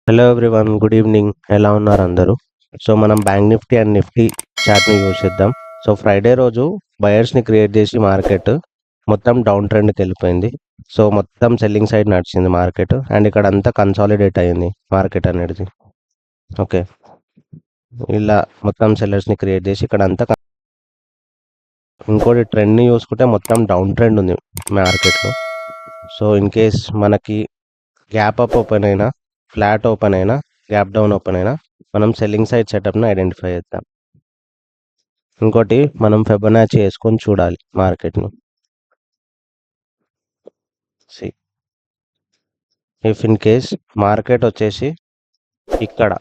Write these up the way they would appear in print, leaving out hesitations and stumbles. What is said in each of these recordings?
Hello everyone, good evening. ఎలా ఉన్నారు అందరూ? సో మనం బ్యాంక్ నిఫ్టీ అండ్ నిఫ్టీ చార్ట్ని యూజ్ చేద్దాం. సో ఫ్రైడే రోజు బయర్స్ని క్రియేట్ చేసి మార్కెట్ మొత్తం డౌన్ ట్రెండ్కి వెళ్ళిపోయింది. సో మొత్తం సెల్లింగ్ సైడ్ నడిచింది మార్కెట్, అండ్ ఇక్కడ అంతా కన్సాలిడేట్ అయ్యింది మార్కెట్ అనేది. ఓకే, ఇలా మొత్తం సెల్లర్స్ని క్రియేట్ చేసి ఇక్కడ అంతా ఇంకోటి ట్రెండ్ని చూసుకుంటే మొత్తం డౌన్ ట్రెండ్ ఉంది మార్కెట్లో. సో ఇన్ కేస్ మనకి గ్యాప్ అప్ ఓపెన్ అయినా, ఫ్లాట్ ఓపెన్ అయినా, గ్యాప్ డౌన్ ఓపెన్ అయినా మనం సెల్లింగ్ సైడ్ సెటప్ని ఐడెంటిఫై చేద్దాం. ఇంకోటి మనం ఫెబొనాచి వేసుకొని చూడాలి మార్కెట్ను. See if in case market వచ్చేసి ఇక్కడ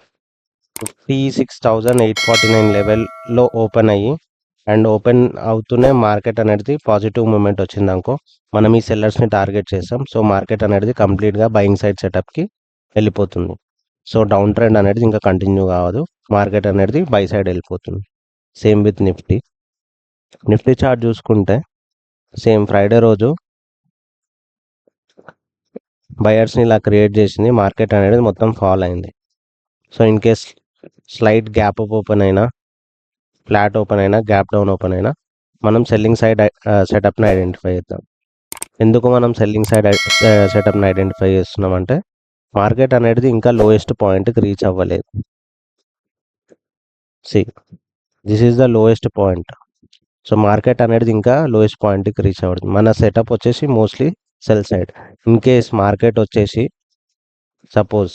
56,849 లెవెల్లో ఓపెన్ అయ్యి అండ్ ఓపెన్ అవుతూనే మార్కెట్ అనేది పాజిటివ్ మూమెంట్ వచ్చింది అనుకో, మనం ఈ సెల్లర్స్ని టార్గెట్ చేస్తాం. సో మార్కెట్ అనేది కంప్లీట్గా బయింగ్ సైడ్ సెటప్కి వెళ్ళిపోతుంది. సో డౌన్ ట్రెండ్ అనేది ఇంకా కంటిన్యూ కావదు, మార్కెట్ అనేది బై సైడ్ వెళ్ళిపోతుంది. Same with Nifty. Nifty chart చూసుకుంటే సేమ్ ఫ్రైడే రోజు బయర్స్ని ఇలా క్రియేట్ చేసింది, మార్కెట్ అనేది మొత్తం ఫాల్ అయింది. So in case slight gap up open అయినా, ఫ్లాట్ ఓపెన్ అయినా, గ్యాప్ డౌన్ ఓపెన్ అయినా మనం సెల్లింగ్ సైడ్ సెటప్ని ఐడెంటిఫై చేద్దాం. ఎందుకు మనం సెల్లింగ్ సైడ్ సెటప్ని ఐడెంటిఫై చేస్తున్నాం అంటే మార్కెట్ అనేది ఇంకా లోయెస్ట్ పాయింట్కి రీచ్ అవ్వలేదు. See this is the lowest point. So market అనేది ఇంకా లోయెస్ట్ పాయింట్కి రీచ్ అవ్వదు. మన సెటప్ వచ్చేసి mostly cell side. In case market వచ్చేసి సపోజ్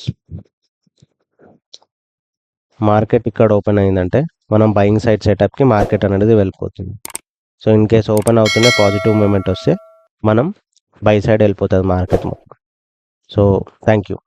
మార్కెట్ ఇక్కడ ఓపెన్ అయిందంటే మనం బయింగ్ సైడ్ సెటప్కి మార్కెట్ అనేది వెళ్ళిపోతుంది. సో ఇన్ కేస్ ఓపెన్ అవుతూనే పాజిటివ్ మూమెంట్ వస్తే మనం బై సైడ్ వెళ్ళిపోతుంది మార్కెట్. So thank you.